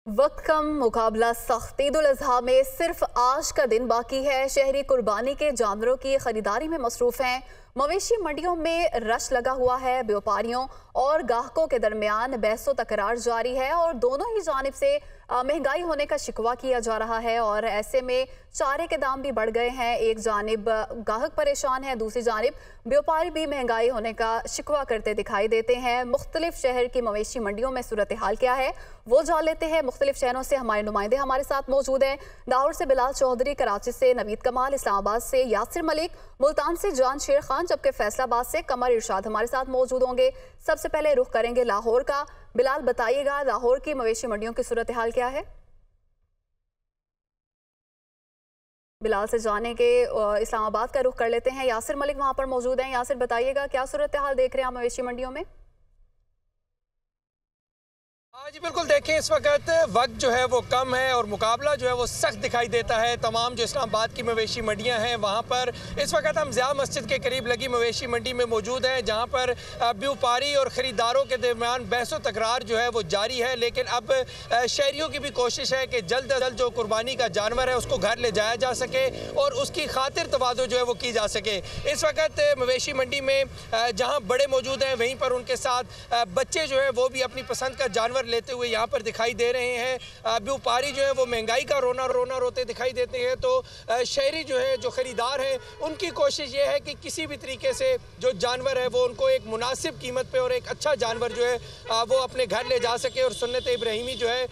वक्त कम, मुकाबला सख्त। ईद उल अजहा में सिर्फ आज का दिन बाकी है। शहरी कुर्बानी के जानवरों की खरीदारी में मसरूफ हैं। मवेशी मंडियों में रश लगा हुआ है। व्यापारियों और गाहकों के दरमियान बहसो तकरार जारी है और दोनों ही जानिब से महंगाई होने का शिकवा किया जा रहा है। और ऐसे में चारे के दाम भी बढ़ गए हैं। एक जानिब गाहक परेशान है, दूसरी जानिब व्यापारी भी महंगाई होने का शिकवा करते दिखाई देते हैं। मुख्तलिफ शहर की मवेशी मंडियों में सूरत हाल क्या है वो जान लेते हैं। मुख्तलिफ शहरों से हमारे नुमाइंदे हमारे साथ मौजूद हैं। लाहौर से बिलाल चौधरी, कराची से नवीद कमाल, इस्लामाबाद से यासिर मलिक, मुल्तान से जान शेर खान, जबकि फैसलाबाद से कमर इरशाद हमारे साथ मौजूद होंगे। सबसे पहले रुख करेंगे लाहौर का। बिलाल, बताइएगा लाहौर की मवेशी मंडियों की सूरत हाल क्या है? बिलाल से जाने के इस्लामाबाद का रुख कर लेते हैं। यासिर मलिक वहां पर मौजूद हैं। यासिर, बताइएगा क्या सूरत हाल देख रहे हैं आप मवेशी मंडियों में? हाँ जी बिल्कुल, देखें इस वक्त जो है वो कम है और मुकाबला जो है वो सख्त दिखाई देता है। तमाम जो इस्लामाबाद की मवेशी मंडियां हैं वहाँ पर इस वक्त हम ज़िया मस्जिद के करीब लगी मवेशी मंडी में मौजूद हैं, जहाँ पर व्यापारी और ख़रीदारों के दरमियान बहसो तकरार जो है वो जारी है। लेकिन अब शहरियों की भी कोशिश है कि जल्द अज जल्द जो कुर्बानी का जानवर है उसको घर ले जाया जा सके और उसकी खातिर तवाज़ो जो है वो की जा सके। इस वक्त मवेशी मंडी में जहाँ बड़े मौजूद हैं वहीं पर उनके साथ बच्चे जो है वो भी अपनी पसंद का जानवर लेते हुए यहाँ पर दिखाई दे रहे हैं। व्यापारी जो है वो महंगाई का रोना रोते दिखाई देते हैं, तो शहरी जो है जो खरीदार हैं उनकी कोशिश ये है कि किसी भी तरीके से जो जानवर है वो उनको एक मुनासिब कीमत पे और एक अच्छा जानवर जो है वो अपने घर ले जा सके और सुन्नत इब्राहिमी जो है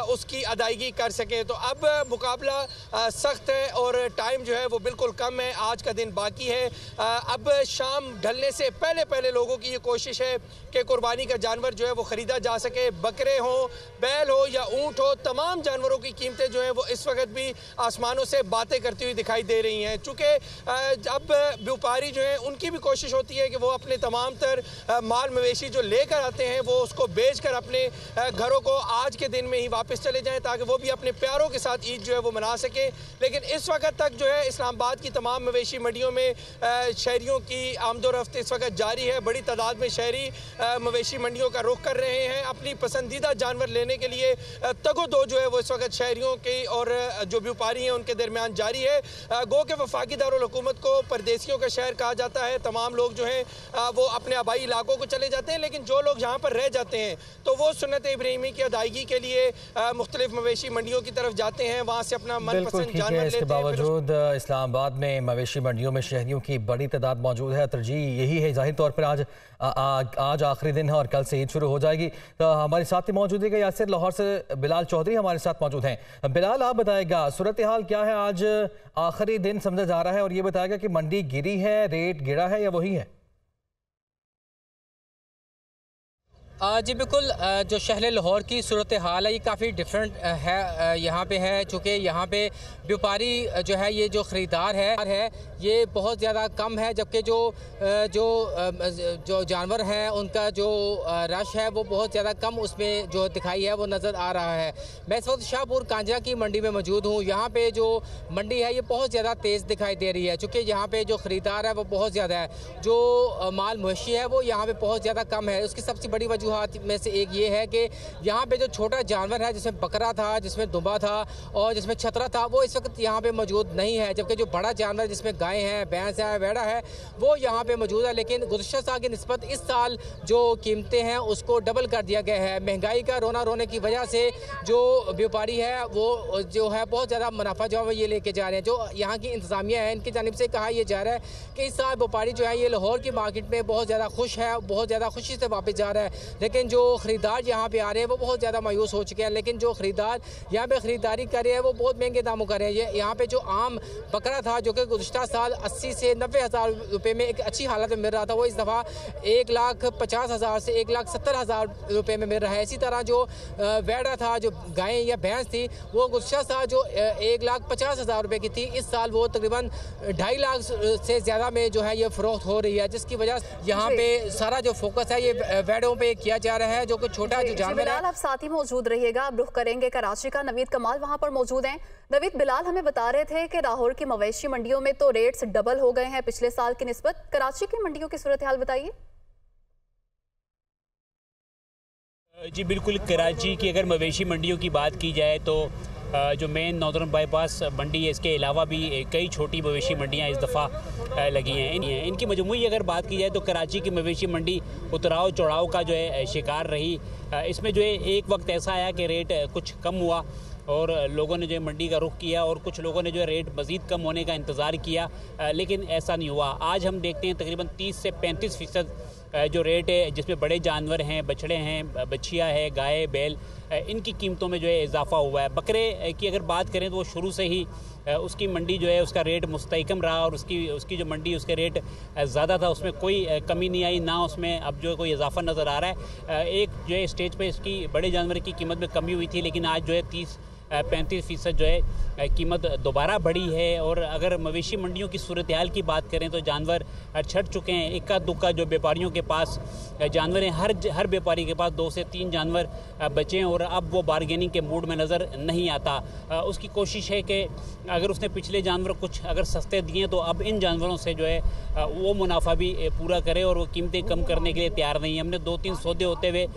उसकी अदायगी कर सके। तो अब मुकाबला सख्त है और टाइम जो है वो बिल्कुल कम है। आज का दिन बाकी है। अब शाम ढलने से पहले लोगों की ये कोशिश है कि कुर्बानी का जानवर जो है वो ख़रीदा जा सके। बकरे हो, बैल हो या ऊंट हो, तमाम जानवरों की कीमतें जो हैं वो इस वक्त भी आसमानों से बातें करती हुई दिखाई दे रही हैं। चूँकि अब व्यापारी जो हैं उनकी भी कोशिश होती है कि वो अपने तमाम तर माल मवेशी जो लेकर आते हैं वो उसको बेच कर अपने घरों को आज के दिन में ही वापस चले जाएँ ताकि वो भी अपने प्यारों के साथ ईद जो है वो मना सकें। लेकिन इस वक्त तक जो है इस्लामाबाद की तमाम मवेशी मंडियों में शहरियों की आमदोरफ्त इस वक्त जारी है। बड़ी तादाद में शहरी मवेशी मंडियों का रुख कर रहे हैं। अपनी पसंदीदा जानवर लेने के लिए तगो-दो जो है वो इस वक्त शहरियों की और जो व्यापारी हैं उनके दरमियान जारी है। गो के वफाकी दारुल हुकूमत को परदेसियों का शहर कहा जाता है। तमाम लोग जो हैं वो अपने आबाई इलाकों को चले जाते हैं, लेकिन जो लोग यहाँ पर रह जाते हैं तो वो सुन्नत इब्राहिमी की अदायगी के लिए मुख्तलिफ मवेशी मंडियों की तरफ जाते हैं, वहाँ से अपना मनपसंद जानवर लेते हैं। इसके बावजूद इस्लामाबाद में मवेशी मंडियों में शहरियों की बड़ी तादाद मौजूद है। तरजीह यही है, जाहिर तौर पर आज आखिरी दिन है और कल से ईद शुरू हो जाएगी। तो हमारे साथ ही मौजूद है यासिर, लाहौर से बिलाल चौधरी हमारे साथ मौजूद हैं। बिलाल, आप बताएगा सूरत हाल क्या है? आज आखिरी दिन समझा जा रहा है और ये बताएगा कि मंडी गिरी है, रेट गिरा है या वही है? जी बिल्कुल, जो शहर लाहौर की सूरत हाल है ये काफ़ी डिफरेंट है यहाँ पे है। चूँकि यहाँ पे व्यापारी जो है ये जो ख़रीदार है ये बहुत ज़्यादा कम है, जबकि जो जानवर हैं उनका जो रश है वो बहुत ज़्यादा कम उसमें जो दिखाई है वो नज़र आ रहा है। मैं इस वक्त शाहपुर कांझा की मंडी में मौजूद हूँ। यहाँ पे जो मंडी है ये बहुत ज़्यादा तेज़ दिखाई दे रही है, चूँकि यहाँ पे जो ख़रीदार है वो बहुत ज़्यादा है। जो माल मवेशी है वो यहाँ पर बहुत ज़्यादा कम है। उसकी सबसे बड़ी वजूहत में से एक ये है कि यहाँ पे जो छोटा जानवर है जिसमें बकरा था, जिसमें दुम्बा था और जिसमें छतरा था वो इस वक्त यहाँ पे मौजूद नहीं है, जबकि जो बड़ा जानवर जिसमें गाय हैं, भैंस है, वेड़ा है वो यहाँ पे मौजूद है। लेकिन गुज़श्ता साल की निस्बत इस साल जो कीमतें हैं उसको डबल कर दिया गया है। महंगाई का रोना रोने की वजह से जो व्यापारी है वो जो है बहुत ज़्यादा मुनाफा जो है ये लेके जा रहे हैं। जो यहाँ की इंतज़ामिया है इनकी जानिब से कहा यह जा रहा है कि इस साल व्यापारी जो है ये लाहौर की मार्केट में बहुत ज़्यादा खुश है, बहुत ज़्यादा खुशी से वापस जा रहा है। लेकिन जो ख़रीदार यहाँ पे आ रहे हैं वो बहुत ज़्यादा मायूस हो चुके हैं। लेकिन जो ख़रीदार यहाँ पे ख़रीदारी कर रहे हैं वो बहुत महंगे दामों कर रहे हैं। ये यहाँ पे जो आम बकरा था जो कि गुज़श्ता साल 80 से 90 हज़ार रुपये में एक अच्छी हालत में मिल रहा था, वो इस दफ़ा 1,50,000 से 1,70,000 रुपये में मिल रहा है। इसी तरह जो वेड़ा था, जो गाय या भैंस थी, वो गुज़श्ता साल जो 1,50,000 रुपये की थी, इस साल वो तकरीबन 2.5 लाख से ज़्यादा में जो है ये फ़रोख्त हो रही है, जिसकी वजह से यहाँ पे सारा जो फोकस है ये वेड़ों पे किया जा रहा है जो कि छोटा जो जानवर है। आप साथ ही मौजूद रहिएगा। अब रुख करेंगे कराची का। नवीद कमाल वहां पर मौजूद हैं। नवीद, बिलाल हमें बता रहे थे कि लाहौर की मवेशी मंडियों में तो रेट्स डबल हो गए हैं पिछले साल की निस्बत। कराची की मंडियों की सूरत हाल बताइए। जी बिल्कुल, कराची की अगर मवेशी मंडियों की बात की जाए तो जो मेन नॉर्दर्न बाईपास मंडी है, इसके अलावा भी कई छोटी मवेशी मंडियां इस दफ़ा लगी हैं। इनकी मजमूई अगर बात की जाए तो कराची की मवेशी मंडी उतराव चढ़ाव का जो है शिकार रही। इसमें जो है एक वक्त ऐसा आया कि रेट कुछ कम हुआ और लोगों ने जो है मंडी का रुख किया और कुछ लोगों ने जो है रेट मज़ीद कम होने का इंतज़ार किया, लेकिन ऐसा नहीं हुआ। आज हम देखते हैं तकरीबन 30 से 35% जो रेट है, जिसमें बड़े जानवर हैं, बछड़े हैं, बछिया है, गाय, बैल, इनकी कीमतों में जो है इजाफा हुआ है। बकरे की अगर बात करें तो वो शुरू से ही उसकी मंडी जो है उसका रेट मुस्तहकम रहा और उसकी जो मंडी उसके रेट ज़्यादा था, उसमें कोई कमी नहीं आई, ना उसमें अब जो कोई इजाफा नज़र आ रहा है। एक जो है स्टेज पे इसकी बड़े जानवर की कीमत में कमी हुई थी, लेकिन आज जो है 30-35% जो है कीमत दोबारा बढ़ी है। और अगर मवेशी मंडियों की सूरत हाल की बात करें तो जानवर छट चुके हैं। इक्का दुक्का जो व्यापारियों के पास जानवर हैं, हर व्यापारी के पास 2 से 3 जानवर बचे हैं और अब वो बारगेनिंग के मूड में नज़र नहीं आता। उसकी कोशिश है कि अगर उसने पिछले जानवर कुछ अगर सस्ते दिए तो अब इन जानवरों से जो है वो मुनाफा भी पूरा करे और वो कीमतें कम करने के लिए तैयार नहीं है। हमने 2-3 सौदे होते हुए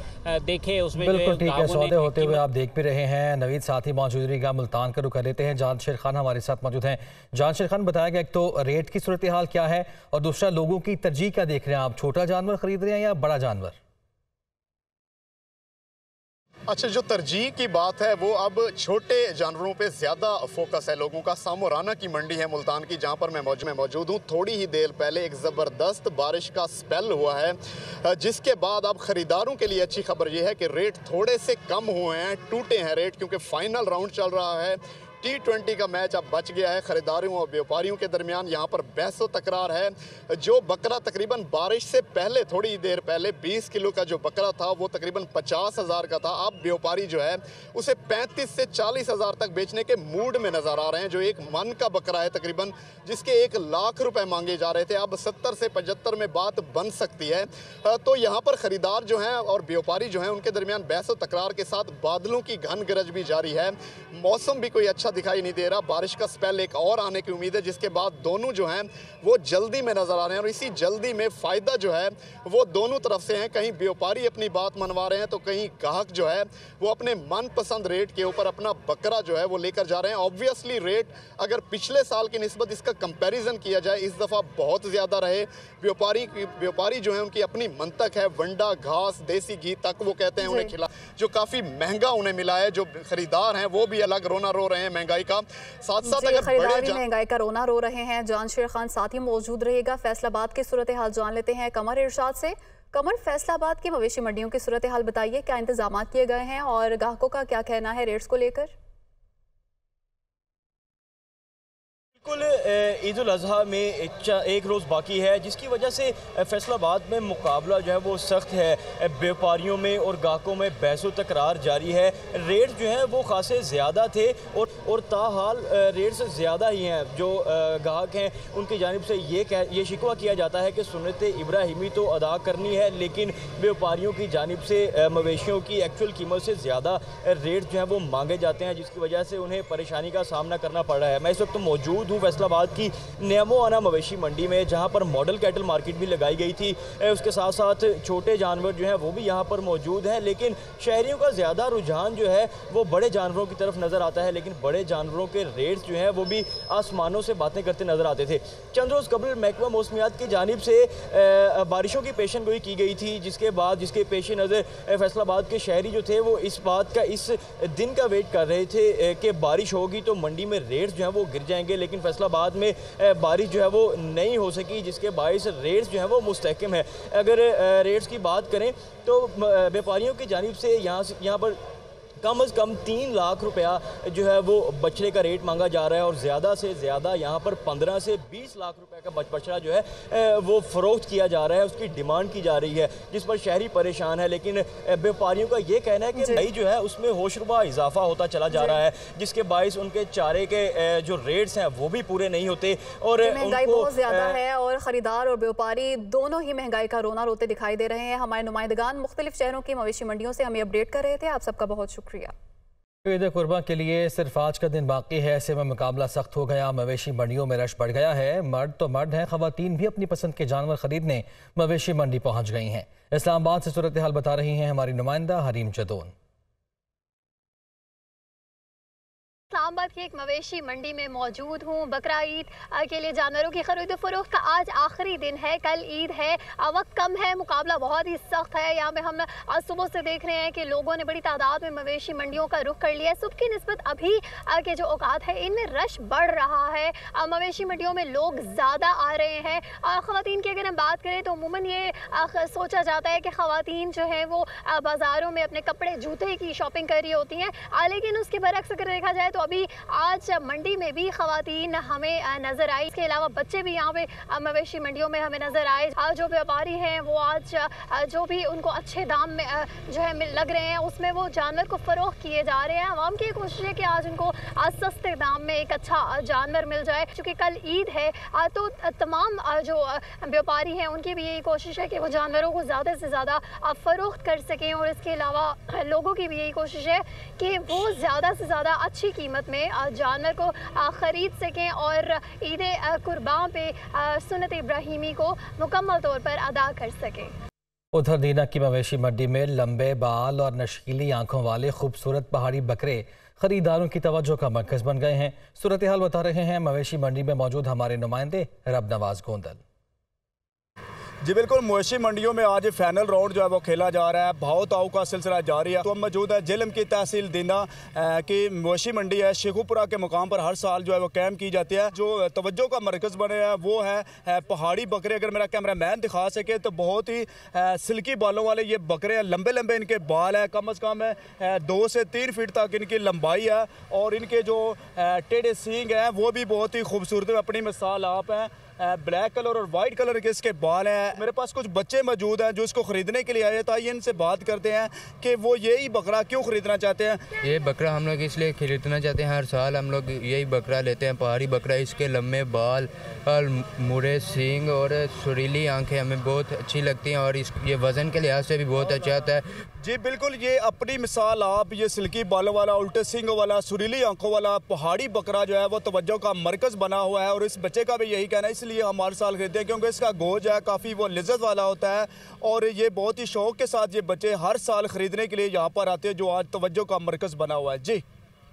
देखे, उसमें बिल्कुल ठीक है, सौदे होते हुए आप देख भी रहे हैं। नवीद साथी मौजूद रहेगा, मुल्तान का रुख कर लेते हैं। जानशेर खान हमारे साथ मौजूद हैं। जानशेर खान, बताया गया एक तो रेट की सूरत हाल क्या है और दूसरा लोगों की तरजीह क्या देख रहे हैं आप, छोटा जानवर खरीद रहे हैं या बड़ा जानवर? अच्छा, जो तरजीह की बात है वो अब छोटे जानवरों पे ज़्यादा फोकस है लोगों का। सामोराना की मंडी है मुल्तान की, जहाँ पर मैं मौजूद हूँ। थोड़ी ही देर पहले एक ज़बरदस्त बारिश का स्पेल हुआ है, जिसके बाद अब ख़रीदारों के लिए अच्छी खबर ये है कि रेट थोड़े से कम हुए हैं, टूटे हैं रेट, क्योंकि फाइनल राउंड चल रहा है। T20 का मैच अब बच गया है। ख़रीदारों और व्यापारियों के दरमियान यहाँ पर बहस व तकरार है। जो बकरा तकरीबन बारिश से पहले, थोड़ी देर पहले 20 किलो का जो बकरा था वो तकरीबन 50,000 का था, अब व्यापारी जो है उसे 35 से 40,000 तक बेचने के मूड में नज़र आ रहे हैं। जो एक मन का बकरा है तकरीबन, जिसके 1 लाख रुपए मांगे जा रहे थे, अब 70 से 75 में बात बन सकती है। तो यहाँ पर ख़रीदार जो हैं और व्यापारी जो हैं उनके दरमियान बहस व तकरार के साथ बादलों की घन गरज भी जारी है। मौसम भी कोई अच्छा दिखाई नहीं दे रहा। बारिश का स्पेल एक और आने की उम्मीद है, जिसके बाद दोनों जो हैं वो जल्दी में नजर आ रहे हैं और इसी जल्दी में फायदा जो है वो दोनों तरफ से है। कहीं व्यापारी अपनी बात मनवा रहे हैं तो कहीं ग्राहक जो है वो अपने मनपसंद रेट के ऊपर अपना बकरा जो है वो लेकर जा रहे हैं। ऑब्वियसली रेट अगर पिछले साल की निस्बत इसका कंपैरिजन किया जाए, इस दफ़ा बहुत ज़्यादा रहे। व्यापारी जो है उनकी अपनी मंतक है, वंडा, घास, देसी घी तक वो कहते हैं उन्हें खिला, जो काफ़ी महंगा उन्हें मिला है। जो खरीदार हैं वो भी अलग रोना रो रहे हैं महंगाई का। साथ साथ अगर खरीदार भी महंगाई का रोना रो रहे हैं। जानशेर खान साथ ही मौजूद रहेगा। फैसलाबाद की सूरत हाल जान लेते हैं कमर इरशाद से। कमर, फैसलाबाद की मवेशी मंडियों की सूरत हाल बताइए, क्या इंतजाम किए गए हैं और ग्राहकों का क्या कहना है रेट्स को लेकर? बिल्कुल, ईद उल अज़हा में एक रोज़ बाकी है, जिसकी वजह से फैसलाबाद में मुकाबला जो है वो सख्त है। व्यापारियों में और ग्राहकों में बहसो तकरार जारी है। रेट जो है वो खासे ज़्यादा थे और ताहाल रेट्स ज़्यादा ही हैं। जो ग्राहक हैं उनकी जानिब से ये शिकवा किया जाता है कि सुन्नत इब्राहिमी तो अदा करनी है, लेकिन व्यापारियों की जानिब से मवेशियों की एक्चुअल कीमत से ज़्यादा रेट जो है वो मांगे जाते हैं, जिसकी वजह से उन्हें परेशानी का सामना करना पड़ रहा है। मैं इस वक्त मौजूद हूँ फैसलाबाद की नेमोआना मवेशी मंडी में, जहां पर मॉडल कैटल मार्केट भी लगाई गई थी। उसके साथ साथ छोटे जानवर जो हैं वो भी यहां पर मौजूद हैं, लेकिन शहरियों का ज़्यादा रुझान जो है वो बड़े जानवरों की तरफ नज़र आता है। लेकिन बड़े जानवरों के रेट्स जो हैं वो भी आसमानों से बातें करते नज़र आते थे। चंद रोज़ कबल महकमा मौसमियात की जानिब से बारिशों की पेशन गोई की गई थी, जिसके पेश नज़र फैसलाबाद के शहरी जो थे वो इस बात का, इस दिन का वेट कर रहे थे कि बारिश होगी तो मंडी में रेट्स जो हैं वो गिर जाएंगे। लेकिन फैसलाबाद में बारिश जो है वो नहीं हो सकी, जिसके बायस रेट्स जो है वो मुस्तहकम है। अगर रेट्स की बात करें तो व्यापारियों की जानिब से यहाँ पर कम से कम 3 लाख रुपया जो है वो बछड़े का रेट मांगा जा रहा है और ज़्यादा से ज़्यादा यहाँ पर 15 से 20 लाख रुपए का बछड़ा जो है वो फ़रोख्त किया जा रहा है, उसकी डिमांड की जा रही है, जिस पर शहरी परेशान है। लेकिन व्यापारियों का ये कहना है कि भाई जो है उसमें होशरुबा इजाफा होता चला जा रहा है, जिसके बायस उनके चारे के जो रेट्स हैं वो भी पूरे नहीं होते और महंगाई बहुत ज़्यादा है और ख़रीदार और व्यापारी दोनों ही महंगाई का रोना रोते दिखाई दे रहे हैं। हमारे नुमाइंदगान मुख्तलिफ शहरों की मवेशी मंडियों से हमें अपडेट कर रहे थे। आप सबका बहुत शुक्रिया। ईद कुर्बान के लिए सिर्फ आज का दिन बाकी है, ऐसे में मुकाबला सख्त हो गया। मवेशी मंडियों में रश बढ़ गया है। मर्द तो मर्द हैं, खवातीन भी अपनी पसंद के जानवर खरीदने मवेशी मंडी पहुंच गई हैं। इस्लामाबाद से सूरत हाल बता रही हैं हमारी नुमाइंदा हरीम जदोन। इस्लामाबाद की एक मवेशी मंडी में मौजूद हूँ। बकरा ईद के लिए जानवरों की खरीद फरोख्त का आज आखिरी दिन है। कल ईद है, वक्त कम है, मुकाबला बहुत ही सख्त है। यहाँ पे हम आज सुबह से देख रहे हैं कि लोगों ने बड़ी तादाद में मवेशी मंडियों का रुख कर लिया है। सुबह की निस्बत अभी के जो औकात है इनमें रश बढ़ रहा है। मवेशी मंडियों में लोग ज़्यादा आ रहे हैं। ख़वातीन की अगर हम बात करें तो अमूमन ये सोचा जाता है कि ख़वातीन जो है वो बाज़ारों में अपने कपड़े जूते की शॉपिंग कर रही होती हैं, लेकिन उसके बरक्स अगर देखा जाए तो अभी आज मंडी में भी खवातीन हमें नजर आई। इसके अलावा बच्चे भी यहाँ पे मवेशी मंडियों में हमें नजर आए। जो व्यापारी हैं वो आज जो भी उनको अच्छे दाम में जो है लग रहे हैं उसमें वो जानवर को फरोख्त किए जा रहे हैं। आवाम की कोशिश है कि आज उनको सस्ते दाम में एक अच्छा जानवर मिल जाए। चूँकि कल ईद है तो तमाम जो व्यापारी हैं उनकी भी यही कोशिश है कि वो जानवरों को ज़्यादा से ज़्यादा फरोख्त कर सकें, और इसके अलावा लोगों की भी यही कोशिश है कि वो ज़्यादा से ज़्यादा अच्छी कीमत में जानवर को ख़रीद सकें और ईद कुर्बान पे सुन्नत इब्राहिमी को मुकम्मल तौर पर अदा कर सकें। उधर दीना की मवेशी मंडी में लंबे बाल और नशीली आंखों वाले खूबसूरत पहाड़ी बकरे खरीदारों की तवज्जो का मरकज बन गए हैं। सूरत हाल बता रहे हैं मवेशी मंडी में मौजूद हमारे नुमाइंदे रब नवाज गोंदल। जी बिल्कुल, मवेशी मंडियों में आज फाइनल राउंड जो है वो खेला जा रहा है। भाव ताव का सिलसिला जारी है। तो हम मौजूद है जिलम की तहसील दीना की मवेशी मंडी है। शेखुपुरा के मुकाम पर हर साल जो है वो कैंप की जाती है। जो तवज्जो का मरकज़ बने हैं वो है पहाड़ी बकरे। अगर मेरा कैमरा मैन दिखा सके तो बहुत ही सिल्की बालों वाले ये बकरे हैं। लंबे लंबे इनके बाल हैं, कम अज़ कम 2 से 3 फीट तक इनकी लंबाई है, और इनके जो टेढ़े सींग हैं वो भी बहुत ही खूबसूरत है। अपनी मिसाल आप हैं, ब्लैक कलर और वाइट कलर के इसके बाल हैं। मेरे पास कुछ बच्चे मौजूद हैं जो इसको ख़रीदने के लिए आए, तो आइए इनसे बात करते हैं कि वो यही बकरा क्यों ख़रीदना चाहते हैं। ये बकरा हम लोग इसलिए ख़रीदना चाहते हैं, हर साल हम लोग यही बकरा लेते हैं, पहाड़ी बकरा। इसके लंबे बाल और मुड़े सींग और सुरीली आंखें हमें बहुत अच्छी लगती हैं, और ये वज़न के लिहाज से भी बहुत अच्छा आता है। जी बिल्कुल, ये अपनी मिसाल आप, ये सिल्की बालों वाला, उल्टे सींगों वाला, सुरीली आंखों वाला पहाड़ी बकरा जो है वो तवज्जो का मरकज़ बना हुआ है। और इस बच्चे का भी यही कहना है, इसलिए हम हर साल खरीदते हैं क्योंकि इसका गोश्त जो है काफ़ी वो लिज़्ज़त वाला होता है, और ये बहुत ही शौक़ के साथ ये बच्चे हर साल ख़रीदने के लिए यहाँ पर आते हैं, जो आज तवज्जो का मरकज़ बना हुआ है। जी।